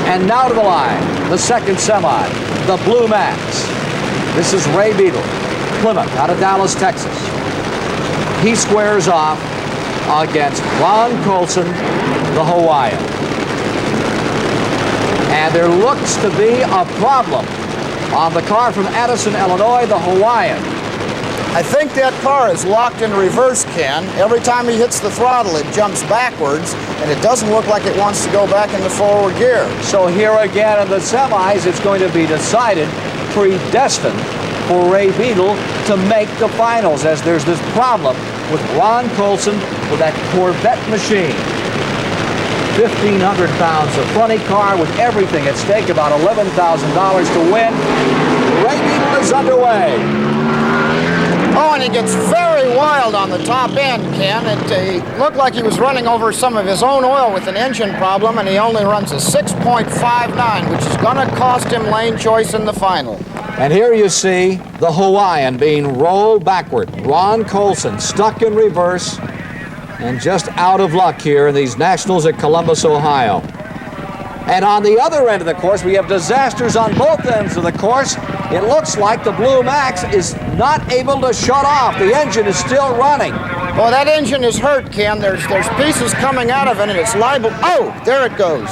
And now to the line, the second semi, the Blue Max. This is Ray Beadle, Plymouth, out of Dallas, Texas. He squares off against Ron Colson, the Hawaiian. And there looks to be a problem on the car from Addison, Illinois, the Hawaiian. I think that car is locked in reverse, Ken. Every time he hits the throttle, it jumps backwards, and it doesn't look like it wants to go back into forward gear. So here again in the semis, it's going to be decided, predestined for Ray Beadle to make the finals, as there's this problem with Ron Colson with that Corvette machine. 1,500 pounds of funny car with everything at stake, about $11,000 to win. Ray Beadle is underway. Oh, and he gets very wild on the top end, Ken. It looked like he was running over some of his own oil with an engine problem, and he only runs a 6.59, which is going to cost him lane choice in the final. And here you see the Hawaiian being rolled backward. Ron Colson stuck in reverse and just out of luck here in these Nationals at Columbus, Ohio. And on the other end of the course, we have disasters on both ends of the course. It looks like the Blue Max is not able to shut off. The engine is still running. Well, that engine is hurt, Ken. There's pieces coming out of it, and it's liable. Oh, there it goes.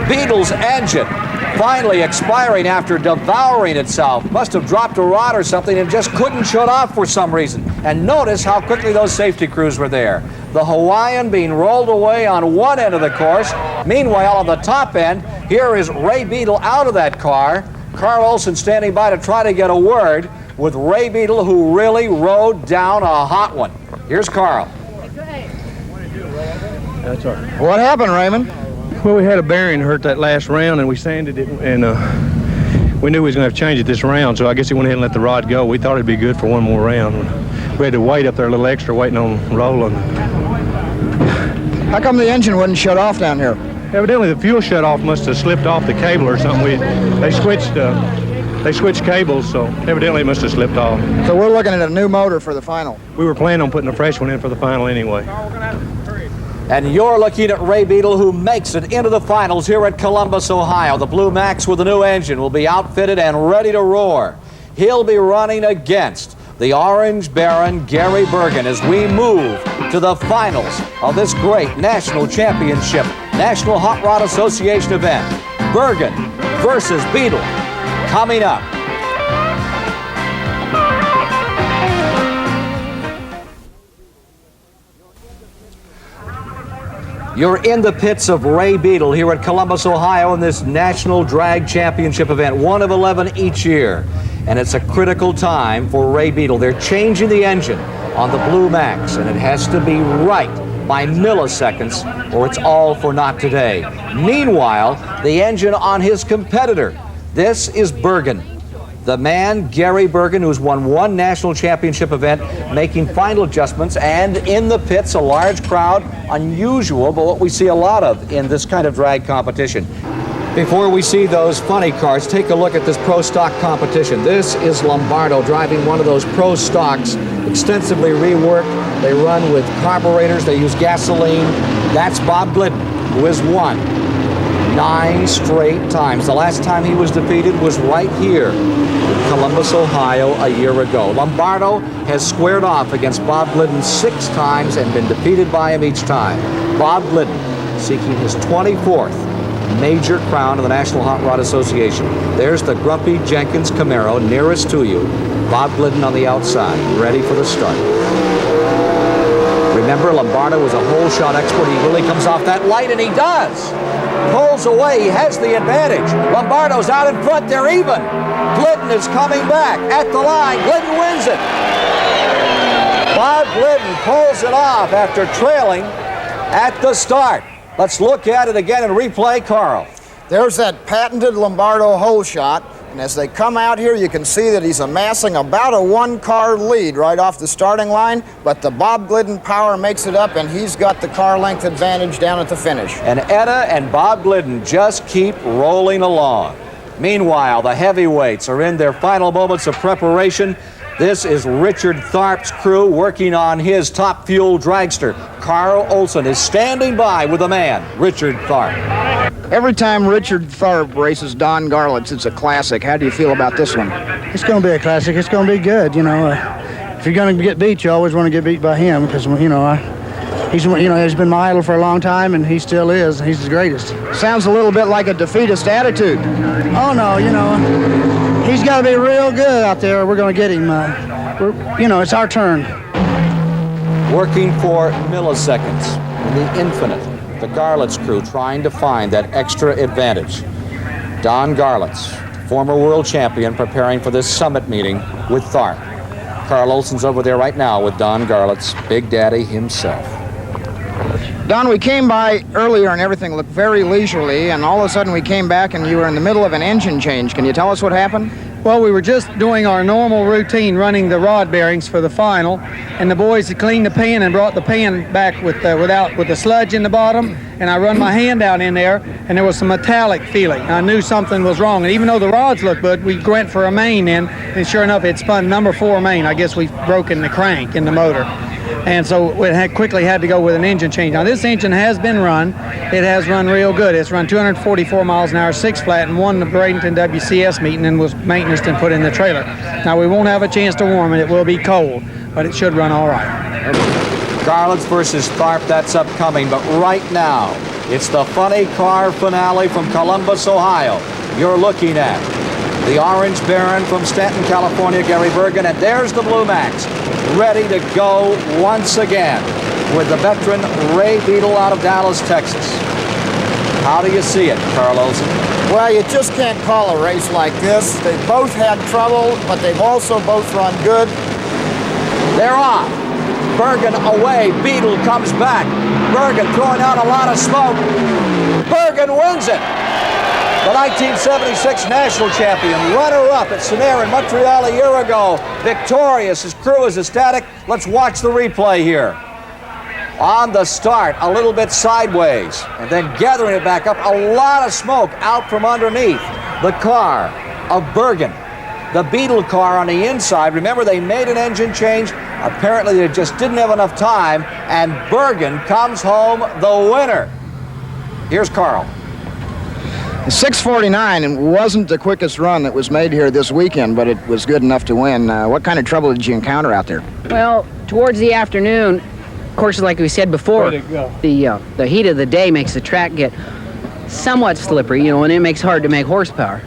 Beadle's engine finally expiring after devouring itself. Must have dropped a rod or something and just couldn't shut off for some reason. And notice how quickly those safety crews were there. The Hawaiian being rolled away on one end of the course. Meanwhile, on the top end, here is Ray Beadle out of that car. Carl Olson standing by to try to get a word with Ray Beadle, who really rode down a hot one. Here's Carl. That's all right. What happened, Raymond? Well, we had a bearing hurt that last round, and we sanded it, and we knew we was going to have to change it this round, so I guess he went ahead and let the rod go. We thought it'd be good for one more round. We had to wait up there a little extra, waiting on rolling. How come the engine wouldn't shut off down here? Evidently, the fuel shut-off must have slipped off the cable or something. They switched cables, so evidently it must have slipped off. So we're looking at a new motor for the final. We were planning on putting a fresh one in for the final anyway. And you're looking at Ray Beadle, who makes it into the finals here at Columbus, Ohio. The Blue Max with a new engine will be outfitted and ready to roar. He'll be running against the Orange Baron, Gary Bergen, as we move to the finals of this great national championship, National Hot Rod Association event. Bergen versus Beadle coming up. You're in the pits of Ray Beadle here at Columbus, Ohio in this National Drag Championship event, one of 11 each year. And it's a critical time for Ray Beadle. They're changing the engine on the Blue Max, and it has to be right by milliseconds, or it's all for naught today. Meanwhile, the engine on his competitor. This is Bergen. The man, Gary Bergen, who's won one national championship event, making final adjustments, and in the pits, a large crowd, unusual, but what we see a lot of in this kind of drag competition. Before we see those funny cars, take a look at this pro stock competition. This is Lombardo driving one of those pro stocks, extensively reworked. They run with carburetors, they use gasoline. That's Bob Glidden, who has won 9 straight times. The last time he was defeated was right here in Columbus, Ohio, a year ago. Lombardo has squared off against Bob Glidden 6 times and been defeated by him each time. Bob Glidden seeking his 24th major crown of the National Hot Rod Association. There's the Grumpy Jenkins Camaro nearest to you. Bob Glidden on the outside, ready for the start. Remember, Lombardo was a whole shot expert. He really comes off that light, and he does. Pulls away, he has the advantage. Lombardo's out in front, they're even. Glidden is coming back at the line. Glidden wins it. Bob Glidden pulls it off after trailing at the start. Let's look at it again and replay, Carl. There's that patented Lombardo hole shot, and as they come out here, you can see that he's amassing about a 1-car lead right off the starting line, but the Bob Glidden power makes it up, and he's got the car length advantage down at the finish. And Etta and Bob Glidden just keep rolling along. Meanwhile, the heavyweights are in their final moments of preparation. This is Richard Tharp's crew working on his top fuel dragster. Carl Olson is standing by with the man, Richard Tharp. Every time Richard Tharp races Don Garlits, it's a classic. How do you feel about this one? It's going to be a classic. It's going to be good. You know, if you're going to get beat, you always want to get beat by him because, you know, he's been my idol for a long time, and he still is. He's the greatest. Sounds a little bit like a defeatist attitude. Oh, no, you know, he's got to be real good out there. We're going to get him. You know, it's our turn. Working for milliseconds in the infinite. The Garlits crew trying to find that extra advantage. Don Garlits, former world champion, preparing for this summit meeting with Tharp. Carl Olson's over there right now with Don Garlits, Big Daddy himself. Don, we came by earlier and everything looked very leisurely, and all of a sudden we came back and you were in the middle of an engine change. Can you tell us what happened? Well, we were just doing our normal routine, running the rod bearings for the final, and the boys had cleaned the pan and brought the pan back with the sludge in the bottom, and I run my hand down in there, and there was some metallic feeling. I knew something was wrong, and even though the rods looked good, we went for a main in, and sure enough, it spun number 4 main. I guess we've broken the crank in the motor. And so we quickly had to go with an engine change. Now, this engine has been run. It has run real good. It's run 244 miles an hour, 6 flat, and won the Bradenton WCS meeting and was maintenanced and put in the trailer. Now, we won't have a chance to warm it. It will be cold, but it should run all right. Garlits versus Tharp, that's upcoming, but right now, it's the funny car finale from Columbus, Ohio. You're looking at the Orange Baron from Stanton, California, Gary Bergen, and there's the Blue Max, ready to go once again with the veteran Ray Beadle out of Dallas, Texas. How do you see it, Carl Olson? Well, you just can't call a race like this. They've both had trouble, but they've also both run good. They're off. Bergen away. Beadle comes back. Bergen throwing out a lot of smoke. Bergen wins it. The 1976 national champion, runner-up at Sonera in Montreal a year ago. Victorious. His crew is ecstatic. Let's watch the replay here. On the start, a little bit sideways, and then gathering it back up, a lot of smoke out from underneath the car of Bergen. The Beadle car on the inside, remember they made an engine change. Apparently they just didn't have enough time, and Bergen comes home the winner. Here's Carl. 6:49 and wasn't the quickest run that was made here this weekend, but it was good enough to win. What kind of trouble did you encounter out there? Well, towards the afternoon, of course, like we said before, the heat of the day makes the track get somewhat slippery, you know, and it makes it hard to make horsepower.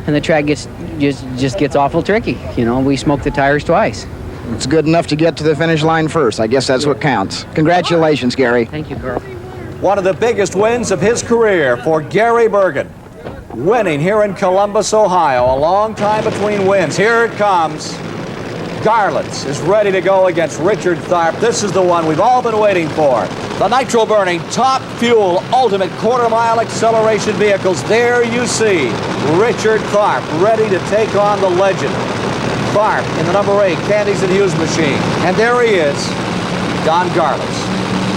And the track just gets awful tricky. You know, we smoked the tires twice. It's good enough to get to the finish line first. I guess that's what counts. Congratulations, Gary. Thank you, Carl. One of the biggest wins of his career for Gary Bergen. Winning here in Columbus, Ohio. A long time between wins. Here it comes. Garlits is ready to go against Richard Tharp. This is the one we've all been waiting for. The nitro-burning, top fuel, ultimate quarter-mile acceleration vehicles. There you see Richard Tharp ready to take on the legend. Tharp in the number 8 Candies and Hughes machine. And there he is, Don Garlits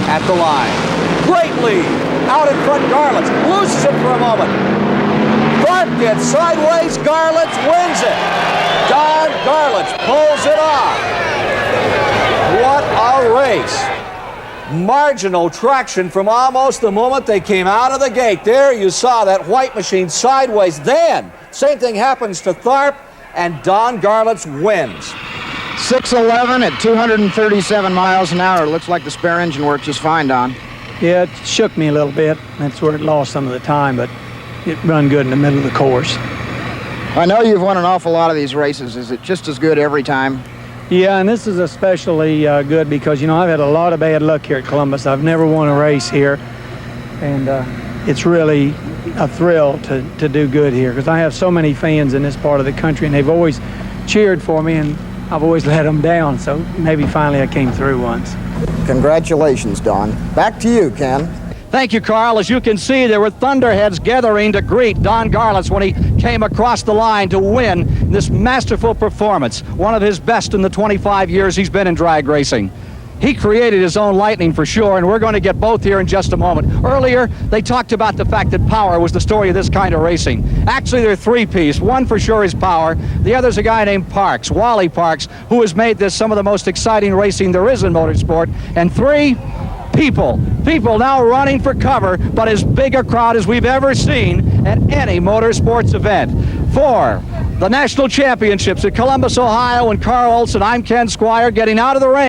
at the line. Great lead. Out in front, Garlits loses it for a moment. Tharp gets sideways. Garlits wins it. Don Garlits pulls it off. What a race. Marginal traction from almost the moment they came out of the gate. There you saw that white machine sideways. Then, same thing happens to Tharp, and Don Garlits wins. 6:11 at 237 miles an hour. Looks like the spare engine worked just fine, Don. Yeah, it shook me a little bit. That's where it lost some of the time, but it run good in the middle of the course. I know you've won an awful lot of these races. Is it just as good every time? Yeah, and this is especially good because, you know, I've had a lot of bad luck here at Columbus. I've never won a race here, and it's really a thrill to do good here because I have so many fans in this part of the country, and they've always cheered for me, and I've always let them down, so maybe finally I came through once. Congratulations, Don. Back to you, Ken. Thank you, Carl. As you can see, there were thunderheads gathering to greet Don Garlits when he came across the line to win this masterful performance, one of his best in the 25 years he's been in drag racing. He created his own lightning for sure, and we're going to get both here in just a moment. Earlier, they talked about the fact that power was the story of this kind of racing. Actually, they're three-piece. One for sure is power. The other's a guy named Parks, Wally Parks, who has made this some of the most exciting racing there is in motorsport. And three, people. People now running for cover, but as big a crowd as we've ever seen at any motorsports event. For the national championships at Columbus, Ohio, and Carl Olson, I'm Ken Squire, getting out of the rain.